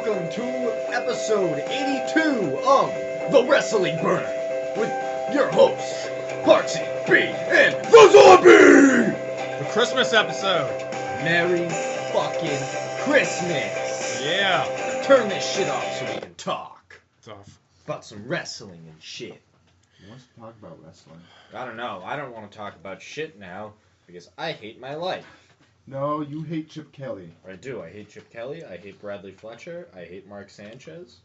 welcome to episode 82 of The Wrestling Burner with your hosts, Parksy, B, and The Zombie! The Christmas episode. Merry fucking Christmas! Yeah. Turn this shit off so we can talk It's off. about some wrestling and shit. Who wants to talk about wrestling? I don't know. I don't want to talk about shit now because I hate my life. No, you hate Chip Kelly. I do. I hate Chip Kelly. I hate Bradley Fletcher. I hate Mark Sanchez.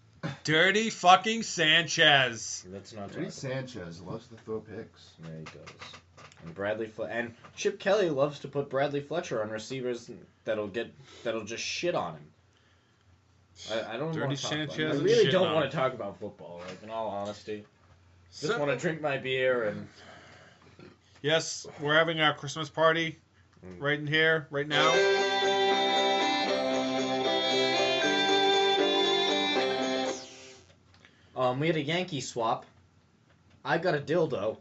Dirty fucking Sanchez. Let's not talk Dirty about Sanchez loves to throw picks. Yeah, he does. And and Chip Kelly loves to put Bradley Fletcher on receivers that'll just shit on him. I don't Dirty want to talk about Sanchez it. I and really shitting don't on want him. to talk about football. Like, in all honesty, just So- want to drink my beer and. Yes, we're having our Christmas party right in here, right now. We had a Yankee swap. I got a dildo.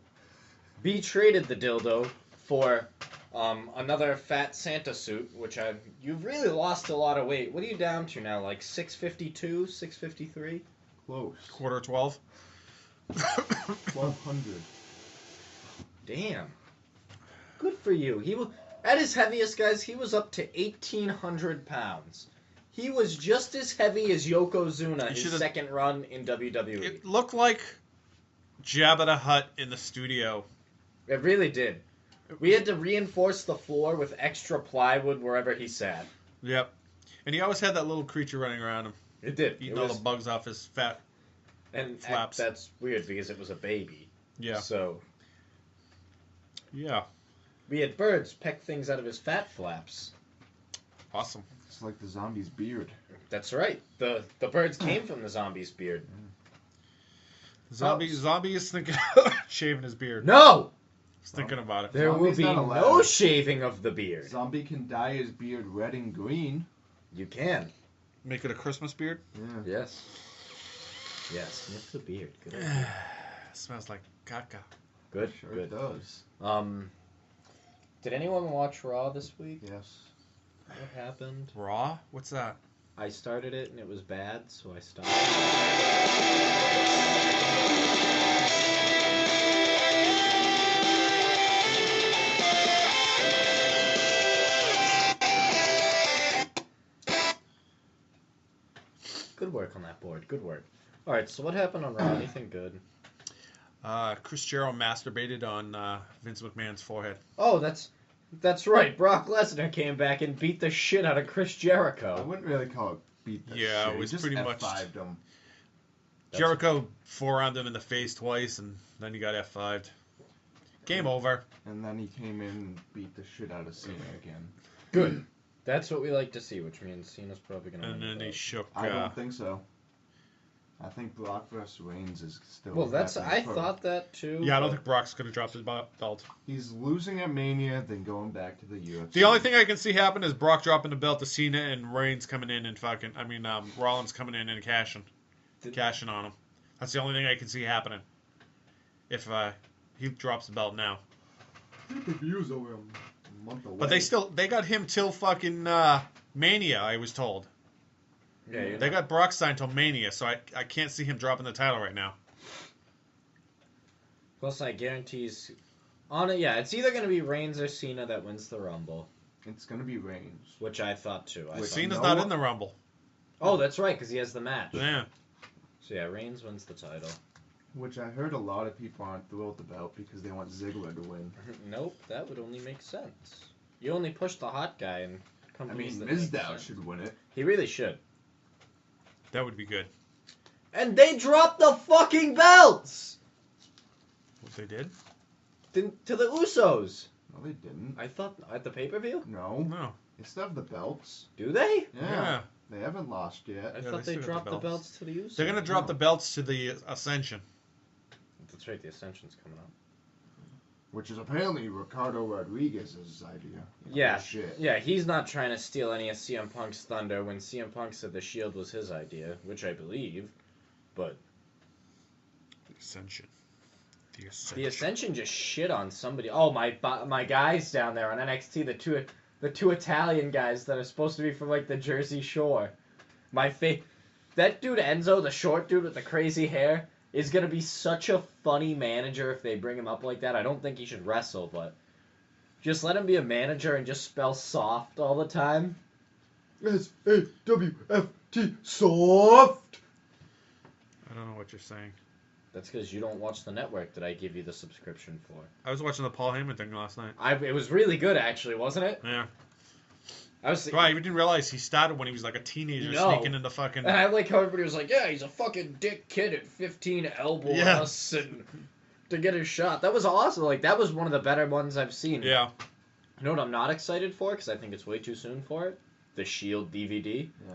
B traded the dildo for another fat Santa suit, which you've really lost a lot of weight. What are you down to now? Like 652, 653? Close. Quarter 12. 1,200. Damn. Good for you. He was at his heaviest, guys. He was up to 1,800 pounds. He was just as heavy as Yokozuna his second run in WWE. It looked like Jabba the Hutt in the studio. It really did. We had to reinforce the floor with extra plywood wherever he sat. Yep. And he always had that little creature running around him, It did. eating It all was, the bugs off his fat. and flaps. That's weird because it was a baby. Yeah. So Yeah. we had birds peck things out of his fat flaps. Awesome. It's like the zombie's beard. That's right. The birds came from the zombie's beard. Zombie is thinking shaving his beard. No! He's thinking about it. There will Zombie's be not allowed. no shaving of the beard. Zombie can dye his beard red and green. You can. Make it a Christmas beard. Yeah. Yes. Yes, sniff the beard. Good idea. Smells like caca. Good, Sure good. it does. Did anyone watch Raw this week? Yes. What happened? Raw? What's that? I started it and it was bad, so I stopped. Good work on that board. Good work. All right, so what happened on Raw? Anything good? Chris Jericho masturbated on Vince McMahon's forehead. Oh, that's right. Brock Lesnar came back and beat the shit out of Chris I Jericho. wouldn't really call it beat the Yeah, shit. it was He just pretty much- F5'd him. Jericho forearmed him in the face twice, and then he got F5'd. Game over. And then he came in and beat the shit out of Cena again. Good. That's what we like to see, which means Cena's probably going to And win. then the he belt. shook. I don't think so. I think Brock vs. Reigns is still. Well, I happening first. thought that too. Yeah, I don't but- think Brock's going to drop the belt. He's losing at Mania, then going back to the UFC. The only thing I can see happen is Brock dropping the belt to Cena and Reigns coming in and Rollins coming in and cashing on him. That's the only thing I can see happening. If he drops the belt now. Pay-per-view's over a month away. But they got him till fucking Mania, I was told. Yeah, They got Brock signed till Mania, so I can't see him dropping the title right now. Plus, I guarantees. On it, yeah, it's either going to be Reigns or Cena that wins the Rumble, It's gonna be Reigns. which I thought too. I Wait, thought- Cena's no not one- in the Rumble. Oh, that's right, because he has the match. Yeah. So yeah, Reigns wins the title. Which I heard a lot of people aren't thrilled about because they want Ziggler to win. Nope, that would only make sense. You only push the hot guy and I companies mean, that make Mizdow sense. should win it. He really should. That would be good. And they dropped the fucking belts What they did? to the Usos. No, they didn't. I thought at the pay-per-view. No, No. they still have the belts. Do they? Yeah, they haven't lost yet. I Yeah, thought they they still got dropped the the belts. belts to the Usos. They're going to drop No. the belts to the Ascension. That's right. The Ascension's coming up. Which is apparently Ricardo Rodriguez's idea. Yeah, Shit. yeah, he's not trying to steal any of CM Punk's thunder when CM Punk said the Shield was his idea, which I believe, but The Ascension. the Ascension just shit on somebody. Oh, my guys down there on NXT, the two Italian guys that are supposed to be from like the Jersey Shore. that dude Enzo, the short dude with the crazy hair, is gonna be such a funny manager if they bring him up like that. I don't think he should wrestle, but just let him be a manager and just spell soft all the time. SAWFT, soft. I don't know what you're saying. That's because you don't watch the network that I give you the subscription for. I was watching the Paul Heyman thing last night. It was really good, actually, wasn't it? Yeah. I was. Right, you didn't realize he started when he was like a teenager, No. sneaking into fucking. And I like how everybody was like, "Yeah, he's a fucking dick kid at 15, elbowing us and to get his shot." That was awesome. Like that was one of the better ones I've seen. Yeah. You know what I'm not excited for? Because I think it's way too soon for it. The Shield DVD. Yeah.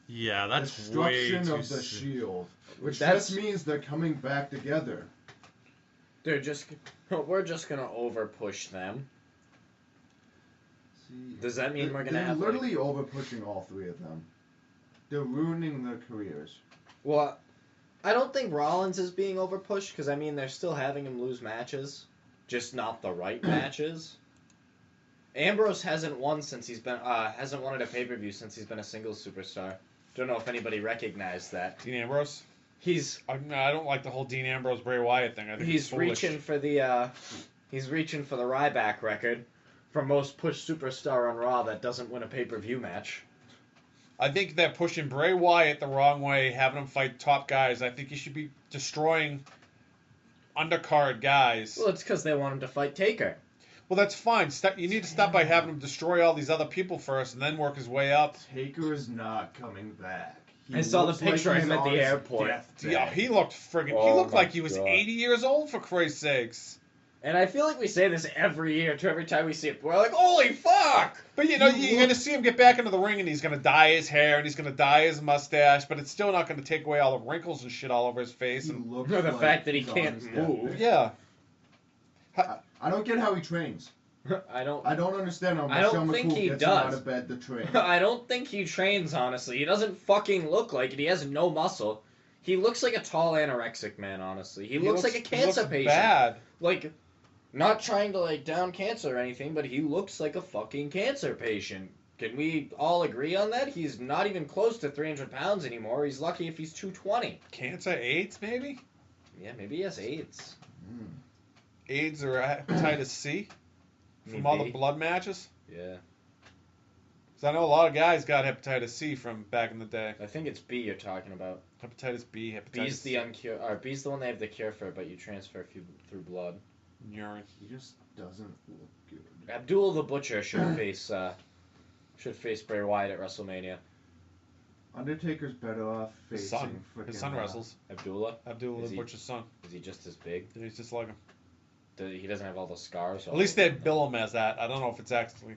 Yeah, that's Destruction way too of the soon. Shield, which That's- just means they're coming back together. We're just gonna over push them. See, Does that mean we're gonna they're have? literally over pushing all three of them. They're ruining their careers. Well, I don't think Rollins is being over pushed because I mean they're still having him lose matches, just not the right matches. Ambrose hasn't won since he's been hasn't won at a pay-per-view since he's been a singles superstar. Don't know if anybody recognized that. Dean Ambrose? He's I don't like the whole Dean Ambrose Bray Wyatt thing. I think he's it's foolish. reaching for the Ryback record for most pushed superstar on Raw that doesn't win a pay-per-view match. I think they're pushing Bray Wyatt the wrong way, having him fight top guys. I think he should be destroying undercard guys. Well, it's because they want him to fight Taker. Well, that's fine. You need to stop by having him destroy all these other people first, and then work his way up. Taker is not coming back. I saw the looks like picture of he's him at the on his airport. deathbed. Yeah, he looked friggin'. Oh he looked my like he was God. 80 years old, for Christ's sakes. And I feel like we say this every year, every time we see it. We're like, holy fuck! But you're going to see him get back into the ring, and he's going to dye his hair, and he's going to dye his mustache, but it's still not going to take away all the wrinkles and shit all over his face. He And looks The like fact that he he's on can't his move. deathbed. yeah, I don't get how he trains. I don't understand how I don't Michelle think McCool he gets him out does. of bed to train. I don't think he trains, honestly. He doesn't fucking look like it. He has no muscle. He looks like a tall anorexic man, honestly. He looks like a cancer looks patient. bad. Like, not trying to, like, down cancer or anything, but he looks like a fucking cancer patient. Can we all agree on that? He's not even close to 300 pounds anymore. He's lucky if he's 220. Cancer, AIDS, maybe? Yeah, maybe he has AIDS. AIDS or hepatitis C from all the Maybe. blood matches? Yeah. Because I know a lot of guys got hepatitis C from back in the day. I think it's B you're talking about. Hepatitis B, hepatitis B's the C, uncure, or B's the one they have the cure for, but you transfer through blood. urine. He just doesn't look good. Abdul the Butcher should face Bray Wyatt at WrestleMania. Undertaker's better off His facing son. frickin', His son wrestles. Abdullah, Abdullah Is the he- Butcher's son. is he just as big? He's just like him. He doesn't have all the scars. At least they bill him as that. I don't know if it's actually.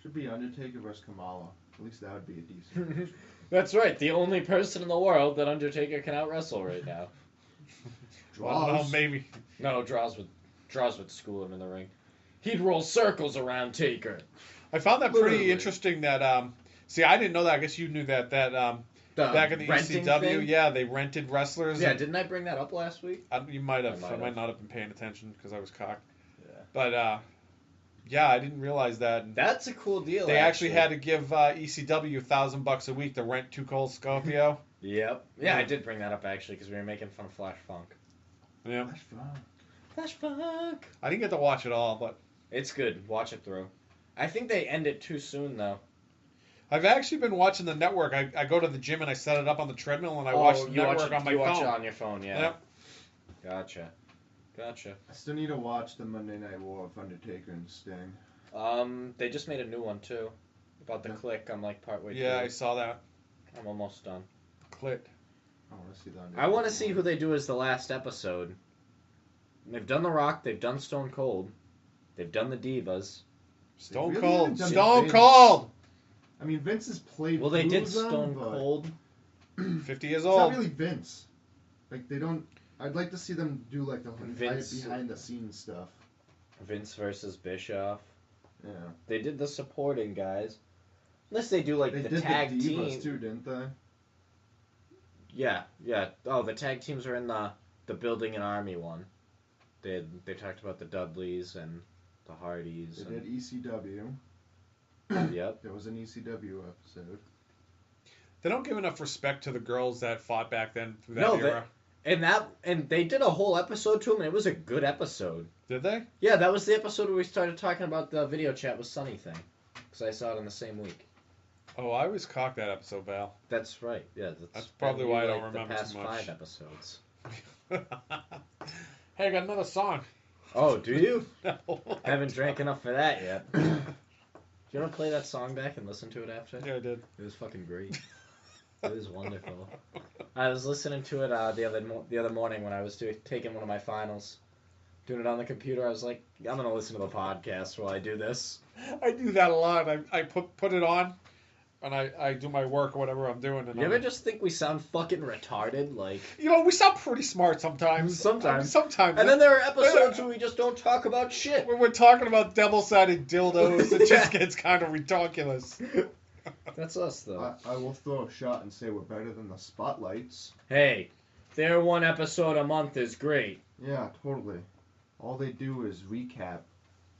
Should be Undertaker versus Kamala. At least that would be a decent match. That's right. The only person in the world that Undertaker can out wrestle right now. I don't know, Draws. maybe. No, Draws would school him in the ring. He'd roll circles around Taker. I found that pretty Literally. interesting that, see, I didn't know that. I guess you knew that, back in the renting ECW, thing? yeah, they rented wrestlers. Yeah, and- didn't I bring that up last week? you might have. I I might might have. not have been paying attention because I was cocked. Yeah. But, yeah, I didn't realize that. And That's a cool deal. they actually had to give ECW $1,000 a week to rent Too Cold Scorpio. Yep. Yeah, I did bring that up actually because we were making fun of Flash Funk. Yeah. That's fun. Flash Funk. I didn't get to watch it all, but It's good. Watch it through. I think they end it too soon though. I've actually been watching the network. I go to the gym and I set it up on the treadmill and I watch the network on my you watch phone. it on your phone, yeah. Yep. Gotcha. I still need to watch the Monday Night War of Undertaker and Sting. They just made a new one too. About the Yeah. Click. I'm like partway Yeah, I through. saw that. I'm almost done. Clit. I want to see that. I want to see who they do as the last episode. They've done The Rock. They've done Stone Cold. They've done the Divas. Stone really Cold. haven't done Stone Vince. Cold. I mean, Vince has played. Well, they did through them, Stone but 50 years It's not old. really Vince. Like they don't. I'd like to see them do like the Vince- behind the scenes stuff. Vince versus Bischoff. Yeah. They did the supporting guys. Unless they do like They the did tag the Divas team. too, didn't they? Yeah, yeah. Oh, the tag teams are in the building and army one. They talked about the Dudleys and the Hardys. They did ECW. And, yep. There was an ECW episode. They don't give enough respect to the girls that fought back then through that No, era. and they did a whole episode to him, and it was a good episode. Did they? Yeah, that was the episode where we started talking about the video chat with Sunny thing, because I saw it in the same week. Oh, I always cocked that episode, Val. That's right. Yeah, that's probably why I don't remember the past so much. 5 episodes. Hey, I got another song. Oh, do you? No. I haven't drank enough for that yet. Do you want to play that song back and listen to it after? Yeah, I did. It was fucking great. It was wonderful. I was listening to it the other morning when I was taking one of my finals. Doing it on the computer, I was like, I'm going to listen to the podcast while I do this. I do that a lot. I put it on, and I do my work or whatever I'm doing. And You ever just think we sound fucking retarded? Like, we sound pretty smart sometimes. Sometimes. Sometimes. And then there are episodes where we just don't talk about shit. When we're talking about double-sided dildos, it just gets kind of ridiculous. That's us, though. I will throw a shot and say we're better than the Spotlights. Hey, their one episode a month is great. Yeah, totally. All they do is recap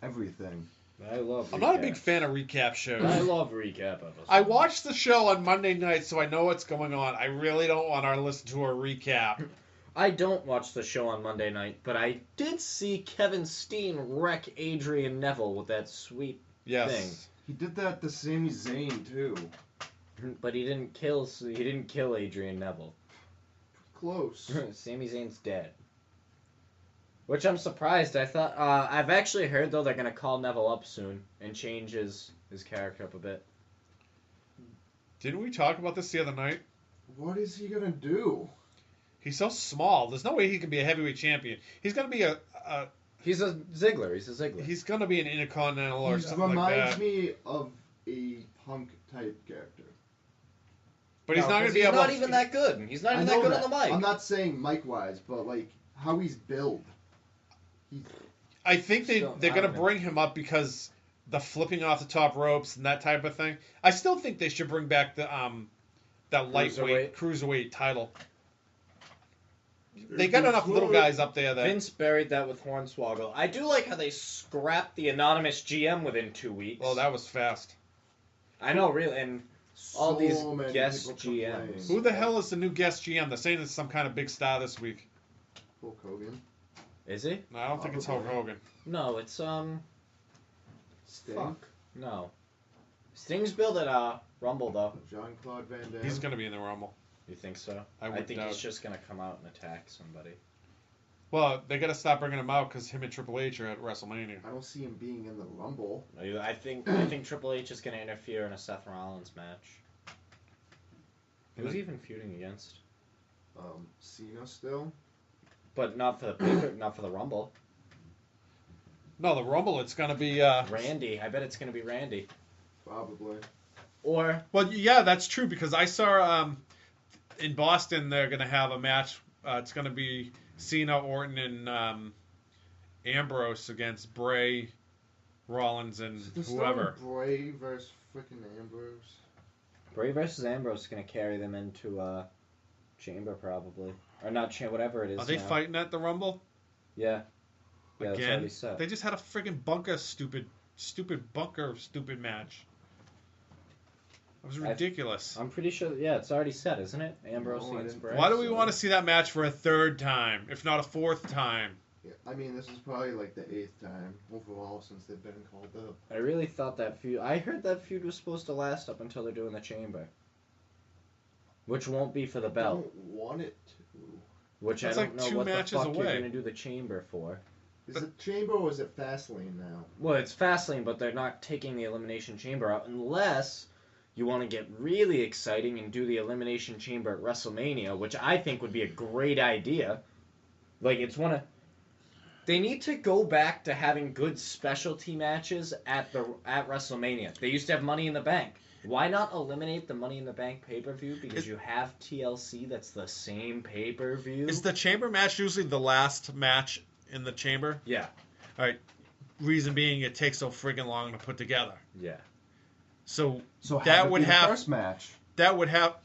everything. I love recaps. I'm not a big fan of recap shows. I love recap episodes. I watch the show on Monday night, so I know what's going on. I really don't want to listen to a recap. I don't watch the show on Monday night, but I did see Kevin Steen wreck Adrian Neville with that sweet thing. He did that to Sami Zayn too. But he didn't kill Adrian Neville. Close. Sami Zayn's dead. Which I'm surprised. I thought I've actually heard though they're gonna call Neville up soon and change his character up a bit. Didn't we talk about this the other night? What is he gonna do? He's so small. There's no way he can be a heavyweight champion. He's gonna be He's a Ziggler. He's gonna be an Intercontinental or something like that. Reminds me of a Punk type character. But he's not gonna be able. able. He's not even that good. He's not even that good on the mic. I'm not saying mic wise, but like how he's built. I think they're going to bring him up because the flipping off the top ropes and that type of thing. I still think they should bring back the that lightweight cruiserweight title. They got enough little guys up there that Vince buried that with Hornswoggle. I do like how they scrapped the anonymous GM within 2 weeks. Well, that was fast. I know, really, and all these guest GMs. Complain. Who the hell is the new guest GM? They're saying it's some kind of big star this week. Hulk Hogan. Is he? No, I don't think it's Hulk Hogan. No, it's Sting. Fuck. No. Sting's billed at Rumble though. Jean-Claude Van Damme. He's going to be in the Rumble. You think so? I think doubt. he's just gonna come out and attack somebody. Well, they got to stop bringing him out because him and Triple H are at WrestleMania. I don't see him being in the Rumble. I think Triple H is gonna interfere in a Seth Rollins match. Who's he even feuding against? Cena still. But not for the paper, not for the Rumble. No, the Rumble, it's going to be... Randy. I bet it's going to be Randy. Probably. Or... Well, yeah, that's true, because I saw in Boston they're going to have a match. It's going to be Cena, Orton, and Ambrose against Bray, Rollins, and whoever. Bray versus freaking Ambrose. Bray versus Ambrose is going to carry them into Chamber, probably. Or not Chamber, whatever it is. Are they fighting at the Rumble? Yeah. Yeah, that's Again? already set. They just had a friggin' bunker stupid match. It was ridiculous. I'm pretty sure, yeah, it's already set, isn't it? Ambrose against Bray. Why do we want to see that match for a third time, if not a fourth time? Yeah, I mean, this is probably like the 8th time overall since they've been called up. I really thought that feud... I heard that feud was supposed to last up until they're doing the Chamber. Which won't be for the belt. I don't want it to. Which That's I don't like know 2 what the matches fuck away. you're going to do the Chamber for. Is it Chamber or is it Fastlane now? Well, it's Fastlane, but they're not taking the Elimination Chamber out unless you want to get really exciting and do the Elimination Chamber at WrestleMania, which I think would be a great idea. Like, it's one of... They need to go back to having good specialty matches at WrestleMania. They used to have Money in the Bank. Why not eliminate the Money in the Bank pay-per-view? Because you have TLC that's the same pay-per-view. Is the Chamber match usually the last match in the Chamber? Yeah. All right. Reason being, it takes so friggin' long to put together. Yeah. So that would have first match. That would have.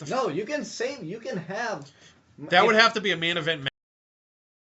No, you can have. That would have to be a main event match.